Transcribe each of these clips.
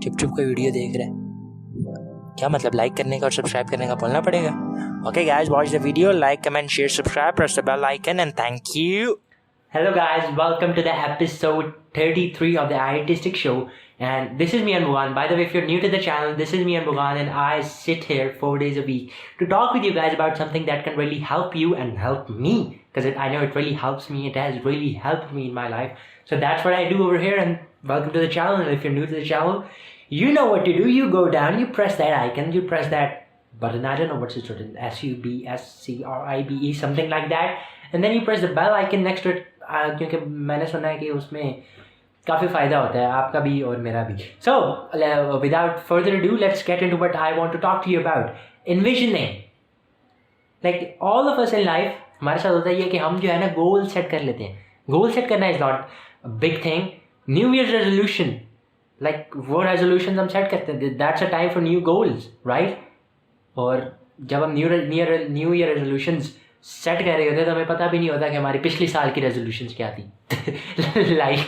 चुप चुप का वीडियो देख रहा है, क्या मतलब लाइक करने का और सब्सक्राइब करने का बोलना पड़ेगा? Okay guys, watch the video, like, comment, share, subscribe, press the bell icon and thank you. Hello guys, welcome to the episode 33 of the Artistic Show, and this is me and Bhugan. By the way, if you're new to the channel, this is me and Bhugan, and I sit here 4 days a week to talk with you guys about something that can really help you and help me, because I know it really helps me. It has really helped me in my life. So that's what I do over here, and welcome to the channel. And if you're new to the channel, you know what to do. You go down, you press that icon, you press that button. I don't know what's it written, SUBSCRIBE, something like that, and then you press the bell icon next to it, क्योंकि मैंने सुना है कि उसमें काफ़ी फ़ायदा होता है आपका भी और मेरा भी. So without further ado, let's get into what I want to talk to you about. Envisioning. Like all of us in life, हमारे साथ होता है कि हम जो है ना गोल सेट कर लेते हैं. गोल सेट करना is not a big thing. New Year's resolution, like वो resolutions हम सेट करते हैं, that's a time for new goals, right? और जब हम न्यू ईयर रेजोल्यूशंस सेट कर रहे होते हैं तो हमें पता भी नहीं होता कि हमारी पिछले साल की रेजोल्यूशंस क्या थी. Like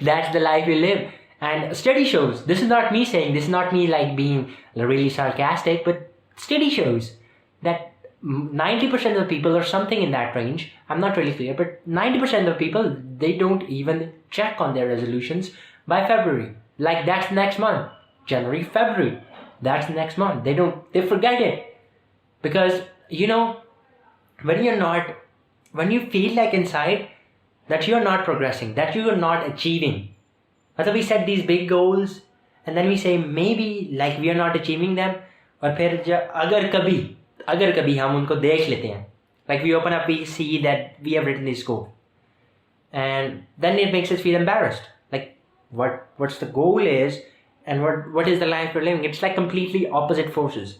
that's the life we live. And study shows, this is not me saying, this is not me like being really sarcastic, but study shows that 90% of the people, or something in that range, I'm not really clear, but 90% of people, they don't even check on their resolutions by February. Like that's next month, January, February. That's next month. They forget it. Because, you know, when you feel like inside that you're not progressing, that you're not achieving. So we set these big goals and then we say maybe like we are not achieving them. और फिर अगर कभी हम उनको देख लेते हैं, like we open up, we see that we have written this goal. And then it makes us feel embarrassed. Like what's the goal is, and what is the life we're living. It's like completely opposite forces.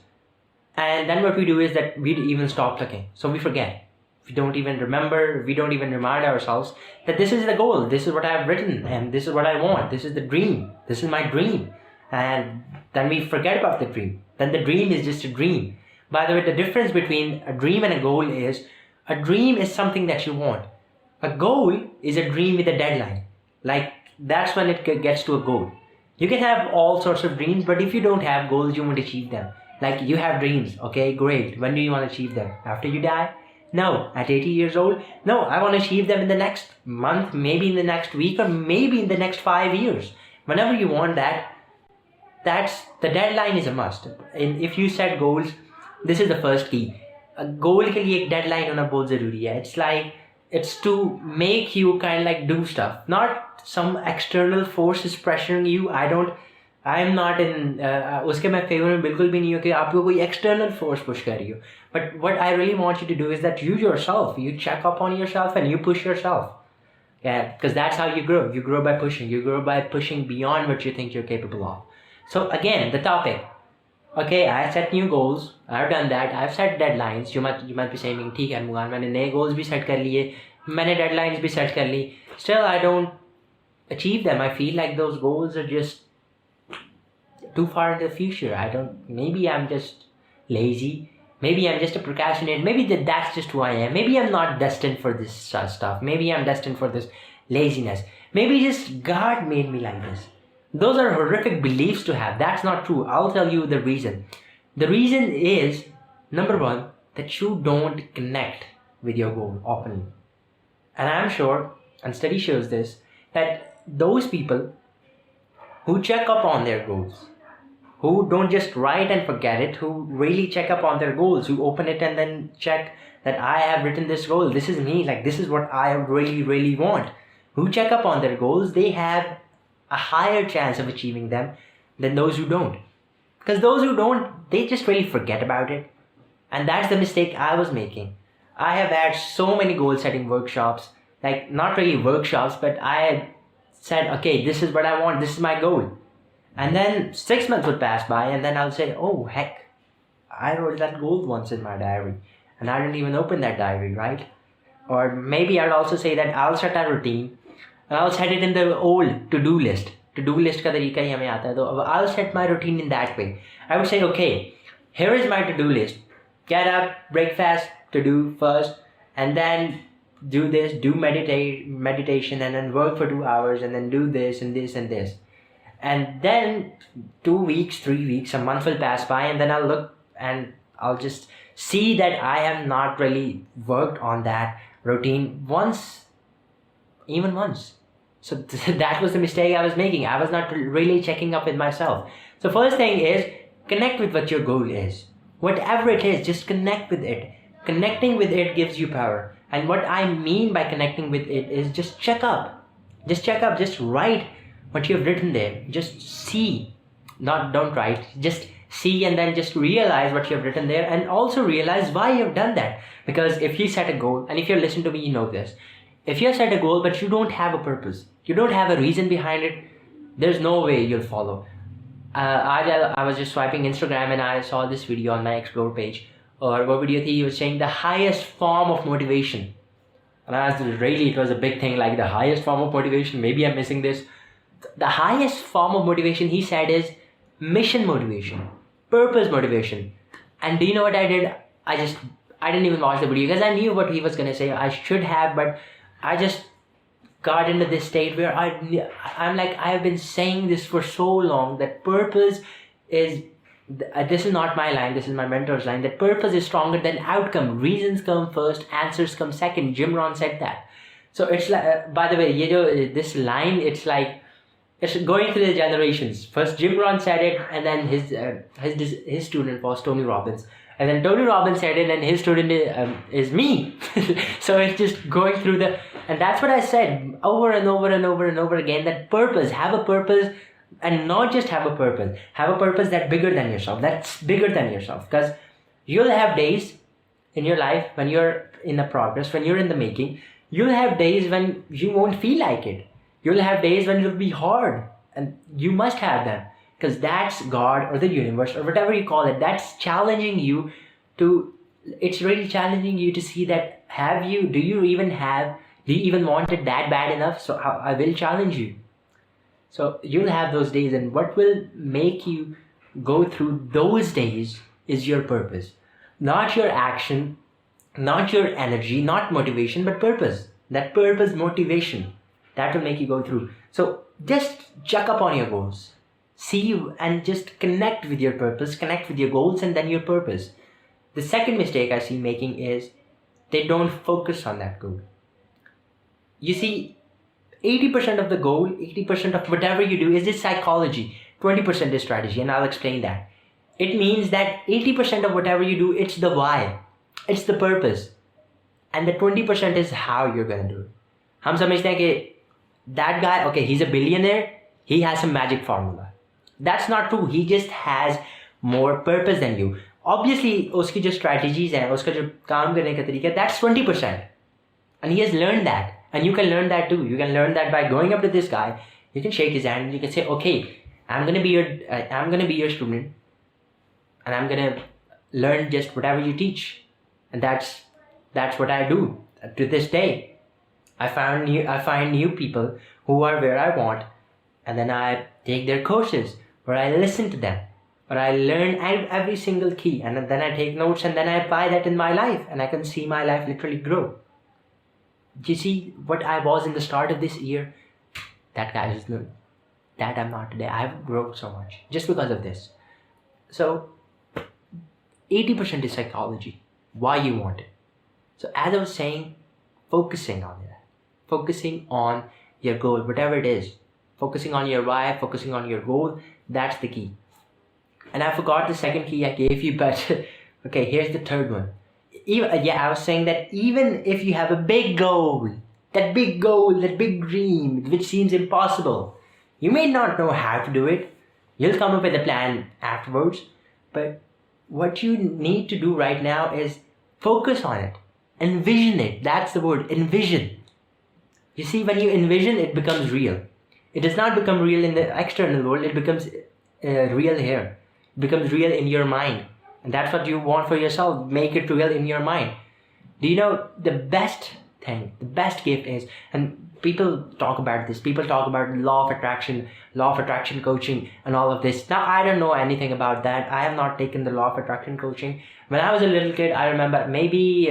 And then what we do is that we even stop looking. So we forget. We don't even remember. We don't even remind ourselves that this is the goal. This is what I've written, and this is what I want. This is the dream. This is my dream. And then we forget about the dream. Then the dream is just a dream. By the way, the difference between a dream and a goal is, a dream is something that you want. A goal is a dream with a deadline. Like that's when it gets to a goal. You can have all sorts of dreams, but if you don't have goals, you won't achieve them. Like you have dreams, okay, great. When do you want to achieve them? After you die? No. At 80 years old? No, I want to achieve them in the next month, maybe in the next week, or maybe in the next 5 years. Whenever you want that, that's the deadline is a must. And if you set goals, this is the first key. A goal के लिए एक deadline होना बहुत ज़रूरी है. It's like, it's to make you kind of like do stuff. Not some external force is pressuring you. I'm not in उसके मैं favour में बिल्कुल भी नहीं हूँ कि आपको कोई external force push कर रही हो. But what I really want you to do is that you yourself, you check up on yourself and you push yourself. Yeah, because that's how you grow. You grow by pushing. You grow by pushing beyond what you think you're capable of. So again, the topic. Okay, I set new goals. I've done that. I've set deadlines. You might be saying, ठीक है मुगान, मैंने नए goals भी set कर लिए, मैंने deadlines भी set कर ली. Still, I don't achieve them. I feel like those goals are just too far into the future. Maybe I'm just lazy. Maybe I'm just a procrastinator. Maybe that's just who I am. Maybe I'm not destined for this stuff. Maybe I'm destined for this laziness. Maybe just God made me like this. Those are horrific beliefs to have. That's not true. I'll tell you the reason. The reason is, number one, that you don't connect with your goal openly. And I'm sure, and study shows this, that those people who check up on their goals, who don't just write and forget it, who really check up on their goals, who open it and then check that I have written this goal, this is me, like this is what I really, really want. Who check up on their goals, they have a higher chance of achieving them than those who don't. Because those who don't, they just really forget about it. And that's the mistake I was making. I have had so many goal setting workshops, like not really workshops, but I had said, okay, this is what I want, this is my goal. And then 6 months would pass by and then I'll say, oh heck, I wrote that goal once in my diary and I didn't even open that diary, right? Or maybe I'd also say that I'll set a routine and I'll set it in the old to-do list. To-do list का तरीका ही हमें आता है, तो I'll set my routine in that way. I would say, okay, here is my to-do list. Get up, breakfast, to do first, and then do this, do meditation, and then work for 2 hours, and then do this and this and this. And then 2 weeks, 3 weeks, a month will pass by, and then I'll look and I'll just see that I have not really worked on that routine even once. So that was the mistake I was making. I was not really checking up with myself. So first thing is, connect with what your goal is. Whatever it is, just connect with it. Connecting with it gives you power. And what I mean by connecting with it is just check up. Just write what you've written there. Just see. Don't write. Just see, and then just realize what you've written there, and also realize why you've done that. Because if you set a goal, and if you're listening to me, you know this. If you set a goal but you don't have a purpose, you don't have a reason behind it, there's no way you'll follow. I was just swiping Instagram and I saw this video on my Explore page. Or what video he was saying, the highest form of motivation. And I was really, it was a big thing, like the highest form of motivation. Maybe I'm missing this. The highest form of motivation, he said, is mission motivation, purpose motivation. And do you know what I did? I didn't even watch the video because I knew what he was gonna say. I should have, but I just got into this state where I'm like, I've been saying this for so long, that purpose is, this is not my line, this is my mentor's line, that purpose is stronger than outcome. Reasons come first, answers come second. Jim Rohn said that. So it's like, by the way, this line, it's like, it's going through the generations. First Jim Rohn said it, and then his student was Tony Robbins. And then Tony Robbins said it, and his student is me. So it's just going through and that's what I said over and over and over and over again, that purpose, have a purpose, and not just have a purpose that's bigger than yourself, because you'll have days in your life when you're in the progress, when you're in the making. You'll have days when you won't feel like it. You'll have days when it'll be hard, and you must have them, because that's God or the universe or whatever you call it. That's challenging you it's really challenging you to see that, do you even want it that bad enough? So I will challenge you. So you'll have those days, and what will make you go through those days is your purpose. Not your action, not your energy, not motivation, but purpose. That purpose, motivation, that will make you go through. So just check up on your goals. See you and just connect with your purpose, connect with your goals, and then your purpose. The second mistake I see making is they don't focus on that goal. You see, 80% of the goal, 80% of whatever you do is just psychology. 20% is strategy, and I'll explain that. It means that 80% of whatever you do, it's the why. It's the purpose. And the 20% is how you're going to do it. हम समझते हैं कि that guy, okay, he's a billionaire, he has some magic formula. That's not true. He just has more purpose than you. Obviously, उसकी जो strategies हैं, उसका जो काम करने का तरीका, that's 20%. And he has learned that. And you can learn that too. You can learn that by going up to this guy. You can shake his hand and you can say, okay, I'm gonna be your student, and I'm gonna learn just whatever you teach. And that's what I do to this day. I find new people who are where I want, and then I take their courses, or I listen to them, or I learn every single key, and then I take notes, and then I apply that in my life, and I can see my life literally grow. Do you see what I was in the start of this year? That guy is good. That I'm not today. I've grown so much just because of this. So 80% is psychology, why you want it. So as I was saying, focusing on that, focusing on your goal, whatever it is, focusing on your why, focusing on your goal, that's the key. And I forgot the second key I gave you, but okay, here's the third one. I was saying that even if you have a big goal, that big dream, which seems impossible, you may not know how to do it. You'll come up with a plan afterwards, but what you need to do right now is focus on it. Envision it. That's the word, envision. You see, when you envision, it becomes real. It does not become real in the external world, it becomes real here. It becomes real in your mind. And that's what you want for yourself. Make it real in your mind. Do you know the best thing, the best gift is, and people talk about this, people talk about law of attraction coaching and all of this. Now, I don't know anything about that. I have not taken the law of attraction coaching. When I was a little kid, I remember maybe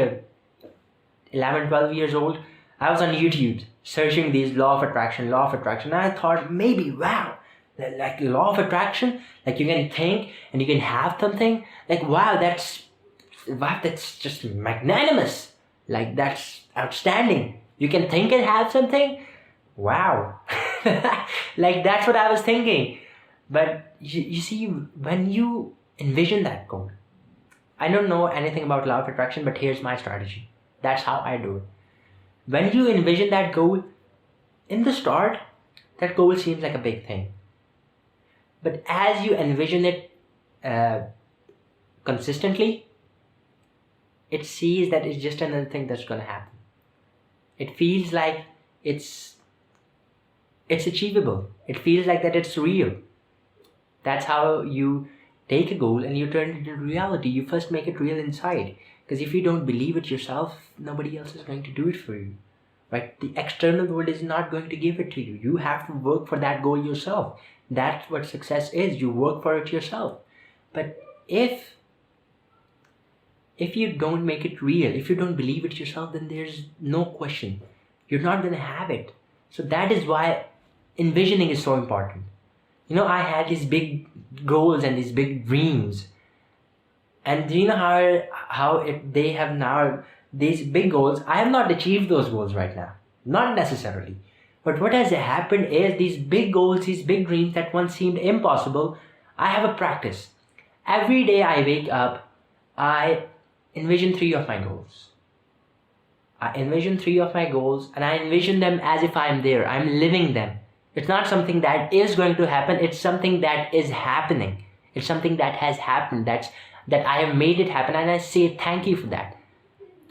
11, 12 years old, I was on YouTube searching these law of attraction. And I thought maybe, wow, Like law of attraction, like you can think and you can have something. Like wow, that's just magnanimous. Like that's outstanding. You can think and have something. Wow. Like that's what I was thinking. But you see, when you envision that goal, I don't know anything about law of attraction, but here's my strategy. That's how I do it. When you envision that goal, in the start, that goal seems like a big thing. But as you envision it consistently, it sees that it's just another thing that's going to happen. It feels like it's achievable. It feels like that it's real. That's how you take a goal and you turn it into reality. You first make it real inside. Because if you don't believe it yourself, nobody else is going to do it for you. Right? The external world is not going to give it to you. You have to work for that goal yourself. That's what success is. You work for it yourself. But if you don't make it real, if you don't believe it yourself, then there's no question. You're not going to have it. So that is why envisioning is so important. You know, I had these big goals and these big dreams. And do you know how they have now these big goals? I have not achieved those goals right now. Not necessarily. But what has happened is these big goals, these big dreams that once seemed impossible, I have a practice. Every day I wake up, I envision 3 of my goals. I envision 3 of my goals and I envision them as if I'm there. I'm living them. It's not something that is going to happen. It's something that is happening. It's something that has happened. That I have made it happen, and I say thank you for that.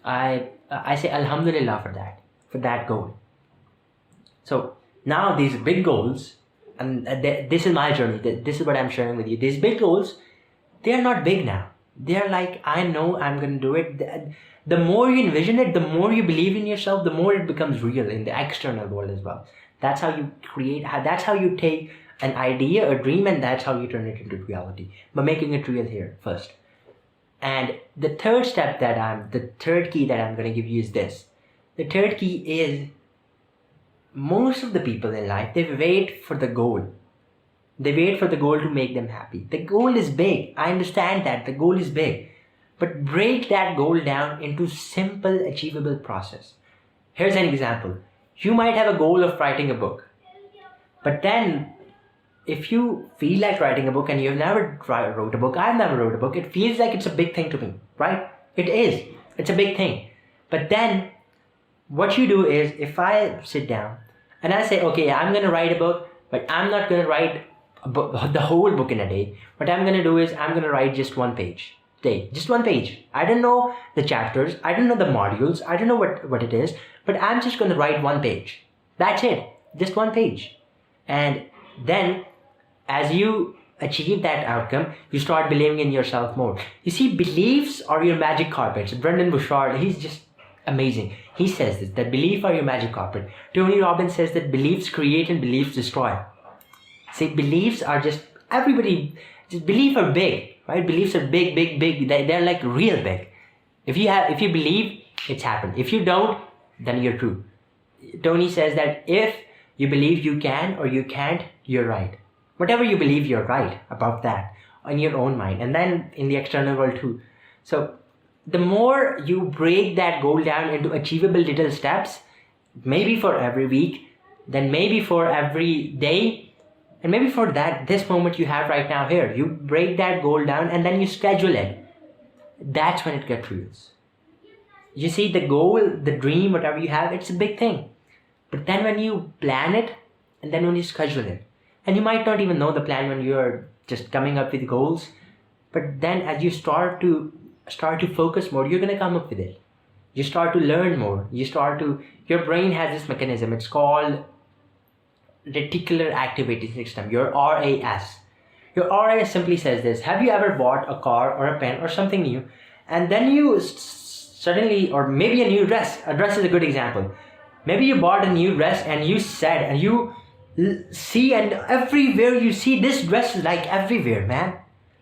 I say Alhamdulillah for that goal. So now these big goals, and this is my journey. This is what I'm sharing with you. These big goals, they are not big now. They are like, I know I'm going to do it. The more you envision it, the more you believe in yourself, the more it becomes real in the external world as well. That's how you create, that's how you take an idea, a dream, and that's how you turn it into reality. By making it real here first. And the third key that I'm going to give you is this. The third key is, most of the people in life, they wait for the goal. They wait for the goal to make them happy. The goal is big. I understand that. The goal is big. But break that goal down into simple, achievable process. Here's an example. You might have a goal of writing a book. But then, if you feel like writing a book and you've never wrote a book, I've never wrote a book, it feels like it's a big thing to me, right? It is. It's a big thing. But then, what you do is, if I sit down and I say, okay, I'm going to write a book, but I'm not going to write the whole book in a day. What I'm going to do is, I'm going to write just 1 page. Just 1 page. I don't know the chapters. I don't know the modules. I don't know what it is. But I'm just going to write 1 page. That's it. Just 1 page. And then, as you achieve that outcome, you start believing in yourself more. You see, beliefs are your magic carpets. Brendan Bouchard, he's just amazing. He says this, that beliefs are your magic carpet. Tony Robbins says that beliefs create and beliefs destroy. See, beliefs are just beliefs are big, right? Beliefs are big, big, big. They're like real big. If you believe, it's happened. If you don't, then you're true. Tony says that if you believe you can or you can't, you're right. Whatever you believe, you're right about that in your own mind, and then in the external world too. So the more you break that goal down into achievable little steps, maybe for every week, then maybe for every day, and maybe for this moment you have right now here, you break that goal down and then you schedule it. That's when it gets real. You see, the goal, the dream, whatever you have, it's a big thing. But then when you plan it, and then when you schedule it, and you might not even know the plan when you're just coming up with goals, but then as you start to focus more, you're going to come up with it. You start to learn more. Your brain has this mechanism. It's called reticular activating system, your RAS. Your RAS simply says this: have you ever bought a car or a pen or something new, and then you suddenly, or maybe a new dress. A dress is a good example. Maybe you bought a new dress and you said, and you see, and everywhere you see this dress is like everywhere, man.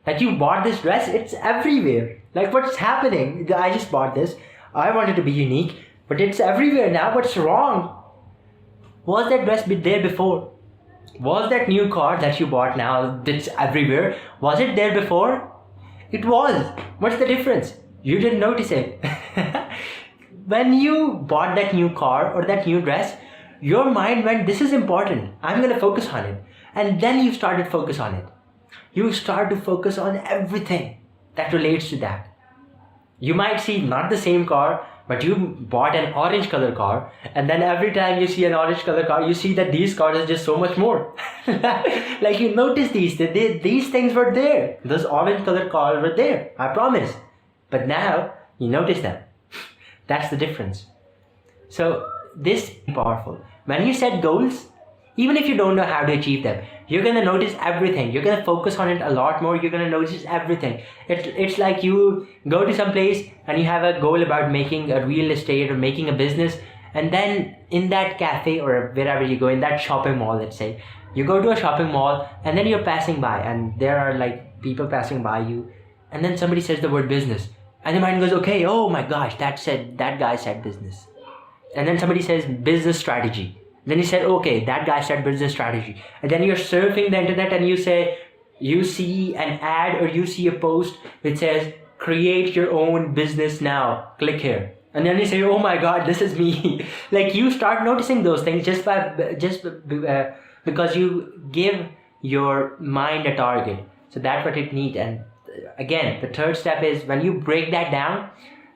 Like you bought this dress, it's everywhere. Like what's happening? I just bought this. I wanted to be unique, but it's everywhere now. What's wrong? Was that dress there before? Was that new car that you bought now, that's everywhere, was it there before? It was. What's the difference? You didn't notice it. When you bought that new car or that new dress, your mind went, this is important. I'm going to focus on it. And then you started focus on it. You start to focus on everything that relates to that. You might see not the same car, but you bought an orange color car, and then every time you see an orange color car, you see that these cars are just so much more. Like you notice these things were there. Those orange color cars were there, I promise. But now you notice them. That's the difference. So this is powerful. When you set goals, even if you don't know how to achieve them, you're going to notice everything. You're going to focus on it a lot more. You're going to notice everything. It's like you go to some place and you have a goal about making a real estate or making a business. And then in that cafe or wherever you go, in that shopping mall, let's say, you go to a shopping mall and then you're passing by and there are like people passing by you. And then somebody says the word business. And your mind goes, okay, oh my gosh, that guy said business. And then somebody says business strategy. Then you said, okay, that guy said business strategy. And then you're surfing the internet and you see an ad or you see a post which says, create your own business now. Click here. And then you say, oh my God, this is me. Like you start noticing those things because you give your mind a target. So that's what it needs. And again, the third step is when you break that down,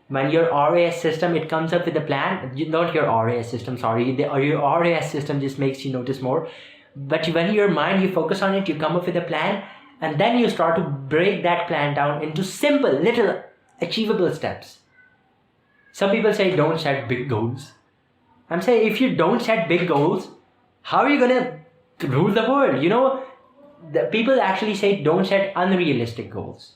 when your RAS system, it comes up with a plan, not your RAS system, sorry, your RAS system just makes you notice more. But when your mind, you focus on it, you come up with a plan, and then you start to break that plan down into simple, little, achievable steps. Some people say, don't set big goals. I'm saying, if you don't set big goals, how are you going to rule the world? You know, the people actually say, don't set unrealistic goals.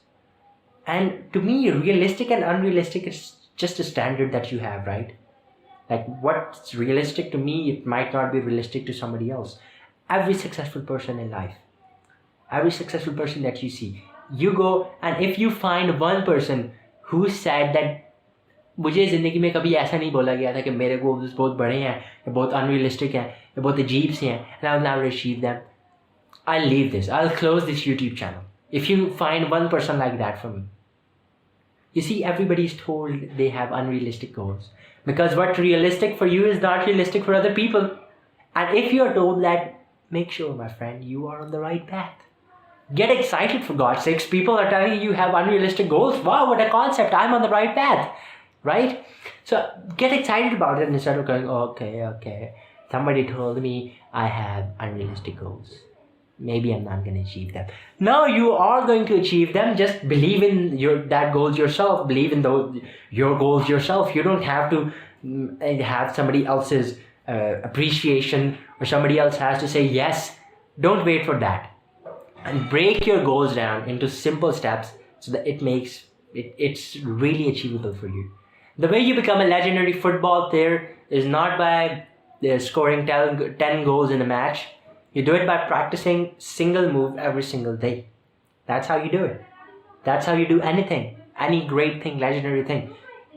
And to me, realistic and unrealistic is just a standard that you have, right? Like what's realistic to me, it might not be realistic to somebody else. Every successful person in life, every successful person that you see, you go and if you find one person who said that मुझे ज़िंदगी में कभी ऐसा नहीं बोला गया था कि मेरे goals बहुत बड़े हैं, या बहुत unrealistic हैं, या बहुत अजीब से हैं, and I'll never achieve them. I'll leave this. I'll close this YouTube channel. If you find one person like that for me. You see, everybody's told they have unrealistic goals. Because what's realistic for you is not realistic for other people. And if you're told that, make sure, my friend, you are on the right path. Get excited, for God's sakes. People are telling you have unrealistic goals. Wow, what a concept. I'm on the right path. Right? So get excited about it instead of going, okay. Somebody told me I have unrealistic goals. Maybe I'm not going to achieve them. No, you are going to achieve them. Just believe in that goals yourself. Believe in your goals yourself. You don't have to have somebody else's appreciation or somebody else has to say yes. Don't wait for that. And break your goals down into simple steps so that it's really achievable for you. The way you become a legendary football player is not by scoring 10 goals in a match. You do it by practicing single move every single day. That's how you do it. That's how you do anything. Any great thing, legendary thing.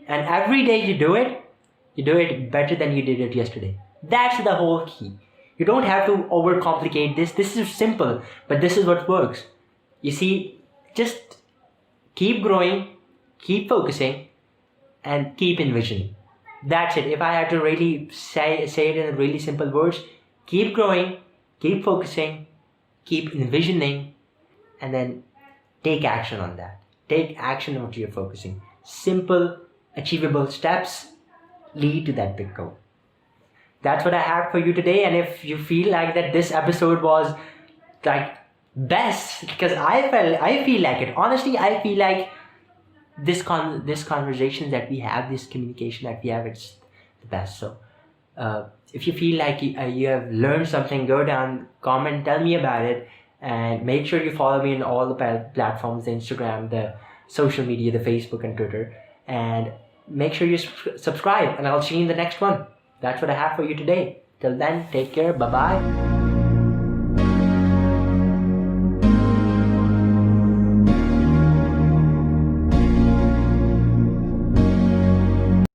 And every day you do it better than you did it yesterday. That's the whole key. You don't have to overcomplicate this. This is simple, but this is what works. You see, just keep growing, keep focusing, and keep envisioning. That's it. If I had to really say it in really simple words, keep growing, keep focusing, keep envisioning, and then take action on that. Take action on what you're focusing. Simple, achievable steps lead to that big goal. That's what I have for you today. And if you feel like that this episode was like best, because I feel like it. Honestly, I feel like this conversation that we have, this communication that we have, it's the best. So if you feel like you have learned something, go down, comment, tell me about it, and make sure you follow me on all the platforms, the Instagram, the social media, the Facebook and Twitter, and make sure you subscribe, and I'll see you in the next one. That's what I have for you today. Till then, take care. Bye-bye.